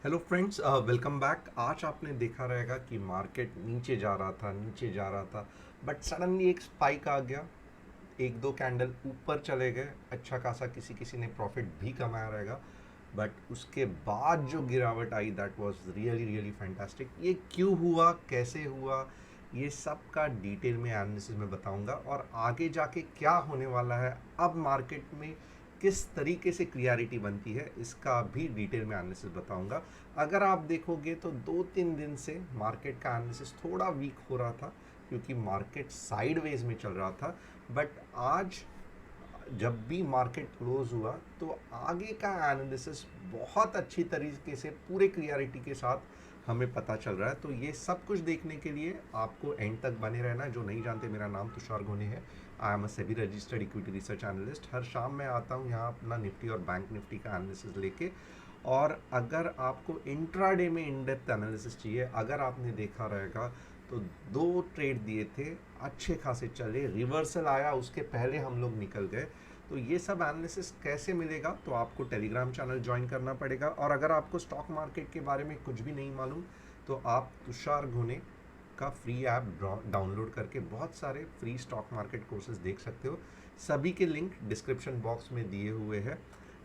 Hello friends, welcome back. आज आपने देखा रहेगा कि मार्केट नीचे जा रहा था, नीचे जा रहा था, बट सडनली एक स्पाइक आ गया। एक दो कैंडल ऊपर चले गए, अच्छा खासा किसी किसी ने प्रॉफिट भी कमाया रहेगा। बट उसके बाद जो गिरावट आई, that was really really fantastic. ये क्यों हुआ, कैसे हुआ, ये सब का डिटेल में एनालिसिस में बताऊंगा, और आगे जाके क्या होने वाला है अब मार्केट में, किस तरीके से क्लियरिटी बनती है, इसका भी डिटेल में एनालिसिस बताऊंगा। अगर आप देखोगे तो 2-3 दिन से मार्केट का एनालिसिस थोड़ा वीक हो रहा था, क्योंकि मार्केट साइडवेज में चल रहा था। बट आज जब भी मार्केट क्लोज हुआ तो आगे का एनालिसिस बहुत अच्छी तरीके से पूरे क्लियरिटी के साथ हमें पता चल रहा है। तो ये सब कुछ देखने के लिए आपको एंड तक बने रहना। जो नहीं जानते, मेरा नाम तुषार घोने है। I am a SEBI registered equity research analyst. हर शाम मैं आता हूँ यहाँ अपना निफ्टी और बैंक निफ्टी का एनालिसिस लेके। और अगर आपको इंट्राडे में इन डेप्थ एनालिसिस चाहिए, अगर आपने देखा रहेगा तो 2 ट्रेड दिए थे, अच्छे खासे चले, रिवर्सल आया, उसके पहले हम लोग निकल गए। तो ये सब एनालिसिस कैसे मिलेगा, तो आपको टेलीग्राम चैनल ज्वाइन करना पड़ेगा। और अगर आपको स्टॉक मार्केट के बारे में कुछ भी नहीं मालूम, तो आप तुषार घुने का फ्री ऐप डाउनलोड करके बहुत सारे फ्री स्टॉक मार्केट कोर्सेज देख सकते हो। सभी के लिंक डिस्क्रिप्शन बॉक्स में दिए हुए हैं।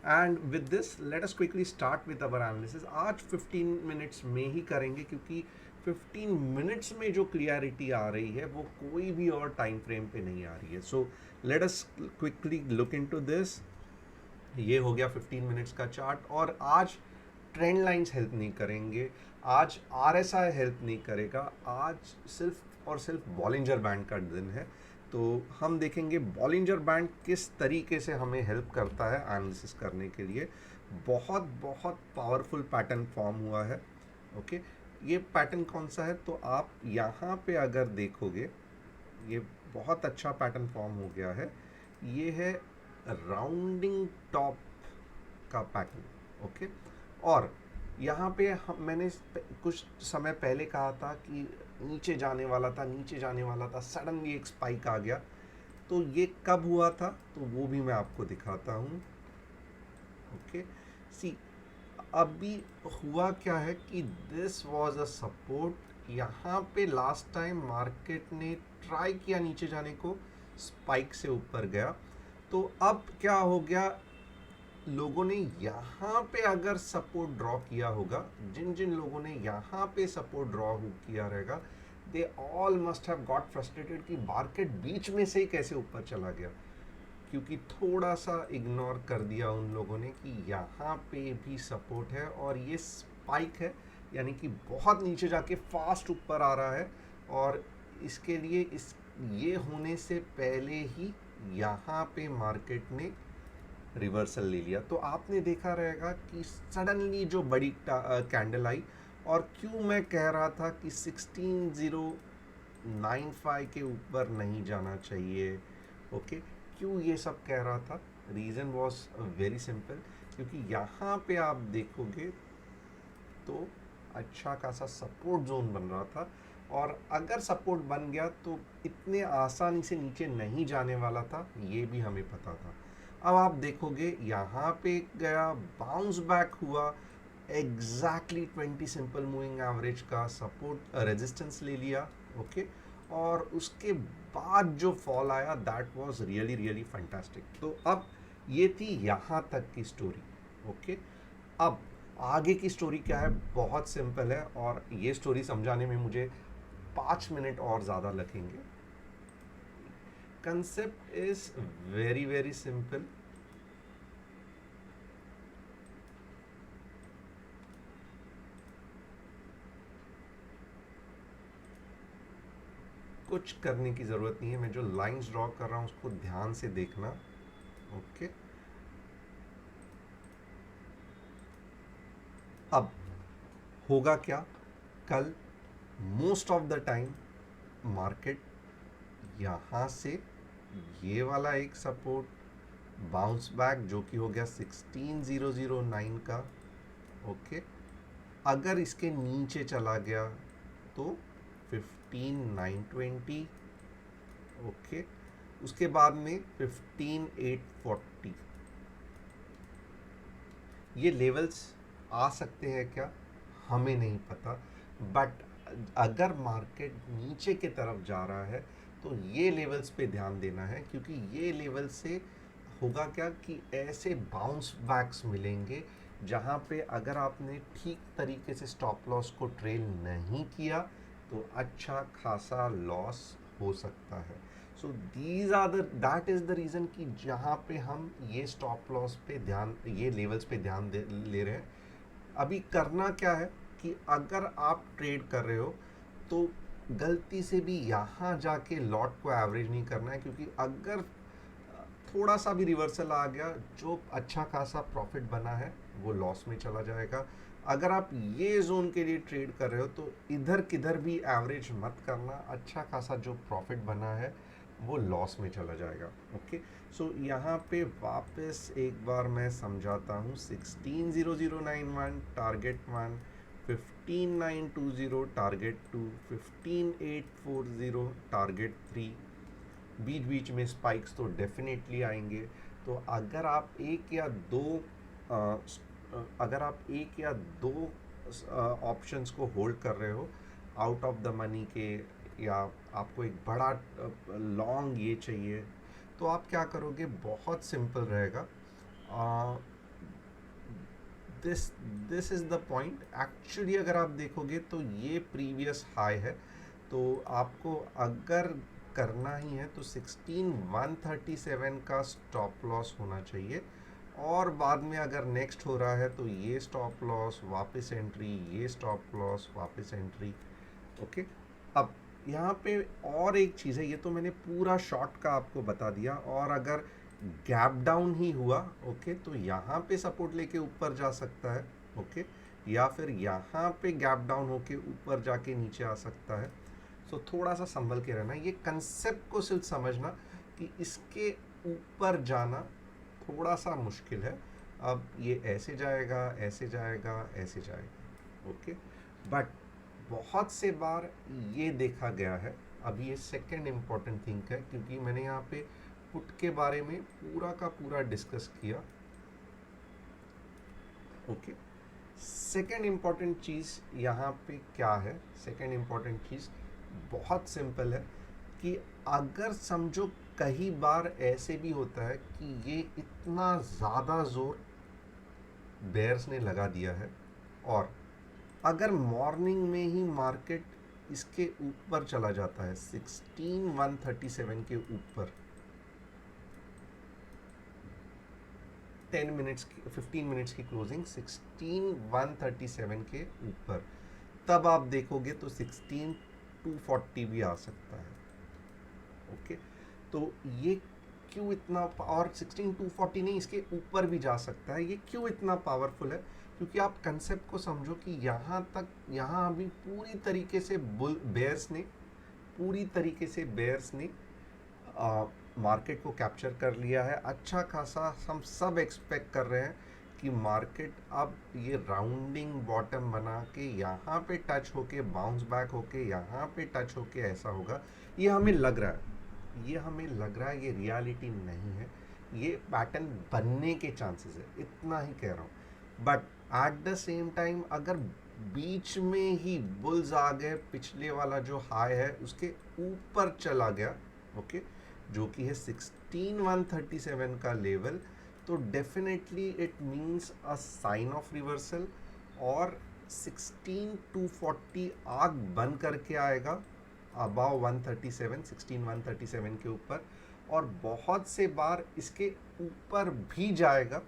And with this let us quickly start with our analysis. आज 15 मिनट्स में ही करेंगे, क्योंकि 15 मिनट्स में जो क्लियरिटी आ रही है वो कोई भी और टाइम फ्रेम पे नहीं आ रही है। So let us quickly look into this. ये हो गया 15 मिनट्स का चार्ट। और आज ट्रेंड लाइंस हेल्प नहीं करेंगे, आज आरएसआई हेल्प नहीं करेगा, आज सिर्फ और सिर्फ बॉलिंजर बैंड का दिन है। तो हम देखेंगे बॉलिंजर बैंड किस तरीके से हमें हेल्प करता है एनालिसिस करने के लिए। बहुत बहुत पावरफुल पैटर्न फॉर्म हुआ है। ओके, ये पैटर्न कौन सा है, तो आप यहाँ पे अगर देखोगे, ये बहुत अच्छा पैटर्न फॉर्म हो गया है। ये है राउंडिंग टॉप का पैटर्न। ओके, और यहाँ पे मैंने कुछ समय पहले कहा था कि नीचे जाने वाला था, नीचे जाने वाला था, सडनली एक स्पाइक आ गया। तो ये कब हुआ था, तो वो भी मैं आपको दिखाता हूँ। ओके, सी, अभी हुआ क्या है कि दिस वाज अ सपोर्ट। यहाँ पे लास्ट टाइम मार्केट ने ट्राई किया नीचे जाने को, स्पाइक से ऊपर गया। तो अब क्या हो गया, लोगों ने यहाँ पे अगर सपोर्ट ड्रॉ किया होगा, जिन जिन लोगों ने यहाँ पे सपोर्ट ड्रॉ किया रहेगा, they all must have got frustrated कि मार्केट बीच में से ही कैसे ऊपर चला गया, क्योंकि थोड़ा सा इग्नोर कर दिया उन लोगों ने कि यहाँ पे भी सपोर्ट है और ये स्पाइक है, यानी कि बहुत नीचे जाके फास्ट ऊपर आ रहा है। और इसके लिए इस ये होने से पहले ही यहाँ पे मार्केट ने रिवर्सल ले लिया। तो आपने देखा रहेगा कि सडनली जो बड़ी कैंडल आई। और क्यों मैं कह रहा था कि 16095 के ऊपर नहीं जाना चाहिए। ओके, क्यों ये सब कह रहा था, रीज़न वॉज वेरी सिंपल। क्योंकि यहाँ पे आप देखोगे तो अच्छा खासा सपोर्ट जोन बन रहा था, और अगर सपोर्ट बन गया तो इतने आसानी से नीचे नहीं जाने वाला था, ये भी हमें पता था। अब आप देखोगे यहाँ पे गया, बाउंस बैक हुआ, एग्जैक्टली 20 सिंपल मूविंग एवरेज का सपोर्ट रेजिस्टेंस ले लिया। ओके, और उसके बाद जो फॉल आया, that was really really fantastic. तो अब ये थी यहाँ तक की स्टोरी। ओके, अब आगे की स्टोरी क्या है, बहुत सिंपल है, और ये स्टोरी समझाने में मुझे 5 मिनट और ज़्यादा लगेंगे। Concept is very very simple. कुछ करने की ज़रूरत नहीं है, मैं जो लाइंस ड्रॉ कर रहा हूँ उसको ध्यान से देखना। ओके, अब होगा क्या, कल most of the time market यहाँ से ये वाला एक सपोर्ट बाउंस बैक, जो कि हो गया 16009 का। ओके, अगर इसके नीचे चला गया तो 15920। ओके, उसके बाद में 15840। ये लेवल्स आ सकते हैं क्या, हमें नहीं पता। बट अगर मार्केट नीचे की तरफ जा रहा है तो ये लेवल्स पे ध्यान देना है, क्योंकि ये लेवल से होगा क्या कि ऐसे बाउंस बैक्स मिलेंगे जहाँ पे अगर आपने ठीक तरीके से स्टॉप लॉस को ट्रेल नहीं किया तो अच्छा खासा लॉस हो सकता है। So these are the that is the reason कि जहाँ पे हम ये स्टॉप लॉस पे ध्यान, ये लेवल्स पे ध्यान ले रहे हैं। अभी करना क्या है कि अगर आप ट्रेड कर रहे हो तो गलती से भी यहाँ जाके लॉट को एवरेज नहीं करना है, क्योंकि अगर थोड़ा सा भी रिवर्सल आ गया, जो अच्छा खासा प्रॉफिट बना है वो लॉस में चला जाएगा। अगर आप ये जोन के लिए ट्रेड कर रहे हो तो इधर किधर भी एवरेज मत करना, अच्छा खासा जो प्रॉफिट बना है वो लॉस में चला जाएगा। ओके, सो यहाँ पे वापस एक बार मैं समझाता हूँ। 160091 टारगेट 1, 15920 टारगेट 2, 15840 टारगेट 3। बीच बीच में स्पाइक्स तो डेफिनेटली आएंगे। तो अगर आप एक या दो ऑप्शंस को होल्ड कर रहे हो आउट ऑफ द मनी के, या आपको एक बड़ा लॉन्ग ये चाहिए, तो आप क्या करोगे? बहुत सिंपल रहेगा। This this is the point. Actually अगर आप देखोगे तो ये प्रीवियस हाई है, तो आपको अगर करना ही है तो 16137 का स्टॉप लॉस होना चाहिए, और बाद में अगर नेक्स्ट हो रहा है तो ये स्टॉप लॉस वापस एंट्री, ये स्टॉप लॉस वापस एंट्री। ओके, अब यहाँ पे और एक चीज़ है, ये तो मैंने पूरा शॉर्ट का आपको बता दिया। और अगर गैप डाउन ही हुआ, ओके, तो यहाँ पे सपोर्ट लेके ऊपर जा सकता है। ओके, या फिर यहाँ पे गैप डाउन होके ऊपर जाके नीचे आ सकता है। सो थोड़ा सा संभल के रहना, ये कंसेप्ट को सिर्फ समझना कि इसके ऊपर जाना थोड़ा सा मुश्किल है। अब ये ऐसे जाएगा, ऐसे जाएगा, ऐसे जाएगा। ओके, बट बहुत से बार ये देखा गया है। अब ये सेकंड इम्पॉर्टेंट थिंग है, क्योंकि मैंने यहाँ पे पुट के बारे में पूरा का पूरा डिस्कस किया। ओके, सेकंड इम्पॉर्टेंट चीज़ यहाँ पे क्या है? सेकंड इम्पॉर्टेंट चीज़ बहुत सिंपल है कि अगर समझो कई बार ऐसे भी होता है कि ये इतना ज़्यादा ज़ोर बेयर्स ने लगा दिया है, और अगर मॉर्निंग में ही मार्केट इसके ऊपर चला जाता है 16137 के ऊपर, 10 मिनट्स की 15 मिनट्स की क्लोजिंग 16137 के ऊपर, तब आप देखोगे तो 16240 भी आ सकता है। ओके, तो ये क्यों इतना, और 16240 नहीं, इसके ऊपर भी जा सकता है। ये क्यों इतना पावरफुल है? क्योंकि आप कंसेप्ट को समझो कि यहाँ तक, यहाँ अभी पूरी तरीके से बेयर्स ने मार्केट को कैप्चर कर लिया है। अच्छा खासा हम सब एक्सपेक्ट कर रहे हैं कि मार्केट अब ये राउंडिंग बॉटम बना के यहाँ पे टच होके बाउंस बैक होके यहाँ पे टच होके ऐसा होगा, ये हमें लग रहा है। ये रियलिटी नहीं है। ये पैटर्न बनने के चांसेस है, इतना ही कह रहा हूँ। But at the same time अगर बीच में ही बुल्स आ गए, पिछले वाला जो हाई है उसके ऊपर चला गया, ओके, जो कि है 16137 का लेवल, तो definitely it means a sign of reversal, और 16240 आग बन करके आएगा अबाव 137, 16137 के ऊपर, और बहुत से बार इसके ऊपर भी जाएगा,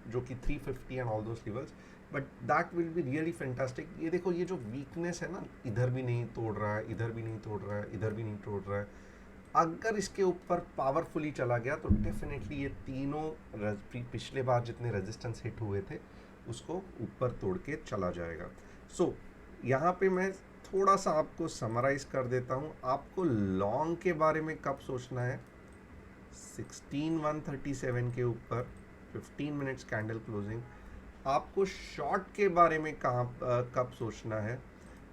जो कि 350 and all those levels. But that will be really fantastic. ये देखो, ये जो वीकनेस है ना, इधर भी नहीं तोड़ रहा है, इधर भी नहीं तोड़ रहा है, इधर भी नहीं तोड़ रहा है, अगर इसके ऊपर पावरफुली चला गया तो डेफिनेटली ये तीनों पिछले बार जितने रेजिस्टेंस हिट हुए थे उसको ऊपर तोड़ के चला जाएगा। सो यहाँ पे मैं थोड़ा सा आपको समराइज कर देता हूँ। आपको लॉन्ग के बारे में कब सोचना है? 16137 के ऊपर 15 मिनट्स कैंडल क्लोजिंग। आपको शॉर्ट के बारे में कब सोचना है?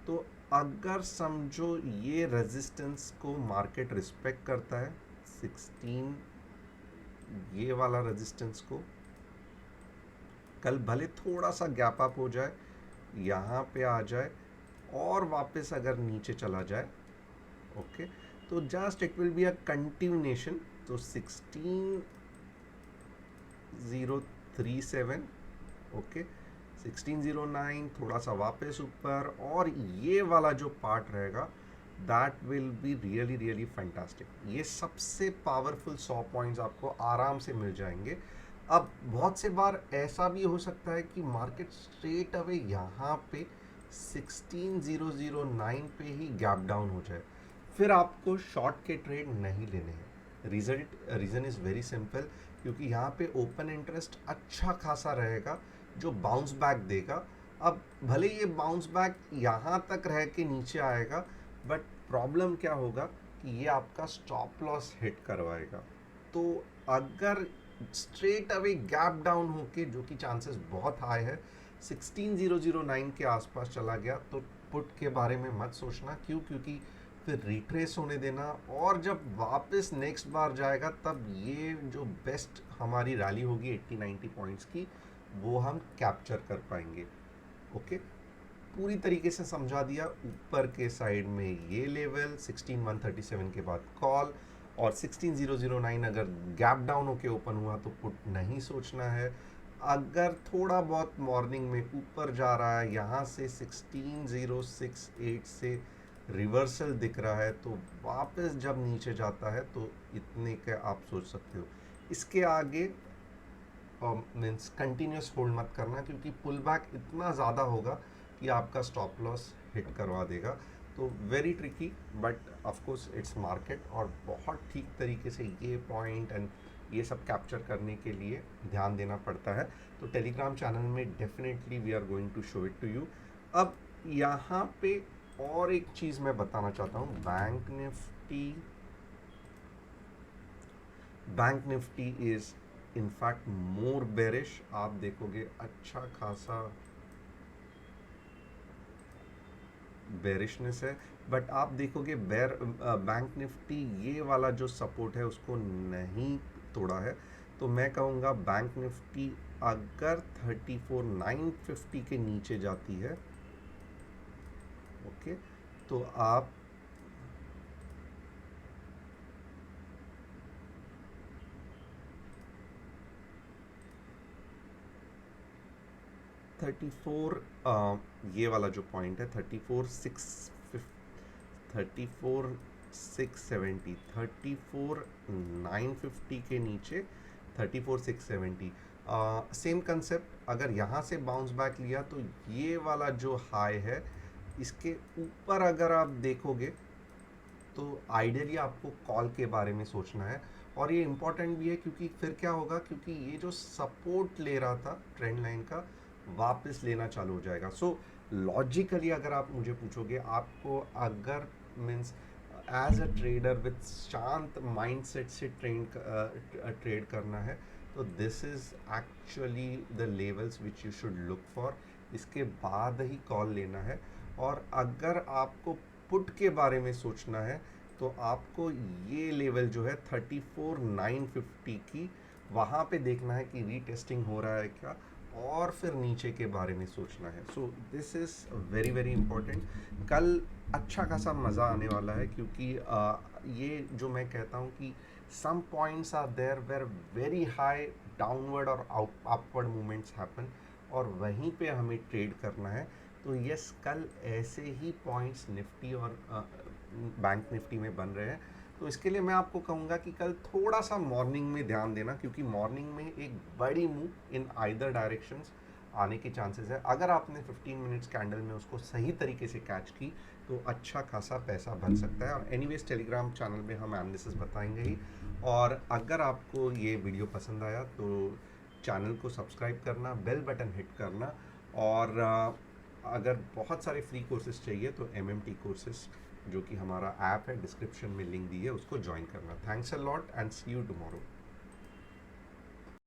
तो अगर समझो ये रेजिस्टेंस को मार्केट रिस्पेक्ट करता है, 16, ये वाला रेजिस्टेंस को, कल भले थोड़ा सा गैप अप हो जाए यहाँ पे आ जाए और वापस अगर नीचे चला जाए, ओके, तो just it will be a continuation. तो 16037, ओके, 1609, थोड़ा सा वापस ऊपर, और ये वाला जो पार्ट रहेगा that will be really really fantastic. ये सबसे पावरफुल 100 पॉइंट्स आपको आराम से मिल जाएंगे। अब बहुत से बार ऐसा भी हो सकता है कि मार्केट स्ट्रेट अवे यहाँ पे 16009 पे ही गैप डाउन हो जाए, फिर आपको शॉर्ट के ट्रेड नहीं लेने हैं। रीज़न इज़ वेरी सिंपल, क्योंकि यहाँ पे ओपन इंटरेस्ट अच्छा खासा रहेगा जो बाउंस बैक देगा। अब भले ये बाउंस बैक यहाँ तक रह के नीचे आएगा, बट प्रॉब्लम क्या होगा कि ये आपका स्टॉप लॉस हिट करवाएगा। तो अगर स्ट्रेट अवे गैप डाउन होके, जो कि चांसेस बहुत हाई है, 16009 के आसपास चला गया, तो पुट के बारे में मत सोचना। क्यों? क्योंकि फिर रिट्रेस होने देना, और जब वापस नेक्स्ट बार जाएगा तब ये जो बेस्ट हमारी रैली होगी 80-90 पॉइंट्स की, वो हम कैप्चर कर पाएंगे। ओके, पूरी तरीके से समझा दिया। ऊपर के साइड में ये लेवल 16137 के बाद कॉल, और 16009 अगर गैप डाउन होके ओपन हुआ तो पुट नहीं सोचना है। अगर थोड़ा बहुत मॉर्निंग में ऊपर जा रहा है, यहाँ से 16068 से रिवर्सल दिख रहा है, तो वापस जब नीचे जाता है तो इतने के आप सोच सकते हो। इसके आगे मीन्स कंटिन्यूस होल्ड मत करना, क्योंकि पुल बैक इतना ज़्यादा होगा कि आपका स्टॉप लॉस हिट करवा देगा। तो very tricky, but of course its market, और बहुत ठीक तरीके से ये पॉइंट एंड ये सब कैप्चर करने के लिए ध्यान देना पड़ता है। तो टेलीग्राम चैनल में definitely we are going to show it to you. अब यहाँ पे और एक चीज़ मैं बताना चाहता हूँ। Bank Nifty is in fact more bearish. आप देखोगे अच्छा खासा बेरिशनेस है, बट आप देखोगे बैंक निफ्टी ये वाला जो सपोर्ट है उसको नहीं तोड़ा है। तो मैं कहूँगा बैंक निफ्टी अगर 34950 के नीचे जाती है, ओके, तो आप ये वाला जो पॉइंट है 34950 के नीचे 34670, सेम कंसेप्ट। अगर यहाँ से बाउंस बैक लिया तो ये वाला जो हाई है इसके ऊपर अगर आप देखोगे तो आइडियली आपको कॉल के बारे में सोचना है। और ये इम्पॉर्टेंट भी है, क्योंकि फिर क्या होगा, क्योंकि ये जो सपोर्ट ले रहा था ट्रेंड लाइन का, वापस लेना चालू हो जाएगा। सो लॉजिकली अगर आप मुझे पूछोगे, आपको अगर means as a trader with शांत माइंडसेट से ट्रेड करना है, तो this is actually the levels which you should look for. इसके बाद ही कॉल लेना है। और अगर आपको पुट के बारे में सोचना है, तो आपको ये लेवल जो है 34950 की, वहाँ पे देखना है कि रीटेस्टिंग हो रहा है क्या, और फिर नीचे के बारे में सोचना है। So this is very very important. कल अच्छा खासा मज़ा आने वाला है, क्योंकि ये जो मैं कहता हूँ कि some points are there where very high downward और अपवर्ड मूवमेंट्स हैपन, और वहीं पे हमें ट्रेड करना है। तो यस, कल ऐसे ही पॉइंट्स निफ्टी और बैंक निफ्टी में बन रहे हैं। तो इसके लिए मैं आपको कहूँगा कि कल थोड़ा सा मॉर्निंग में ध्यान देना, क्योंकि मॉर्निंग में एक बड़ी मूव इन आइदर डायरेक्शंस आने के चांसेस है। अगर आपने 15 मिनट्स कैंडल में उसको सही तरीके से कैच की तो अच्छा खासा पैसा बन सकता है। और एनीवेज टेलीग्राम चैनल में हम एनालिसिस बताएंगे ही। और अगर आपको ये वीडियो पसंद आया तो चैनल को सब्सक्राइब करना, बेल बटन हिट करना, और अगर बहुत सारे फ्री कोर्सेज चाहिए तो MMT कोर्सेज, जो कि हमारा ऐप है, डिस्क्रिप्शन में लिंक दी है, उसको ज्वाइन करना। Thanks a lot and see you tomorrow.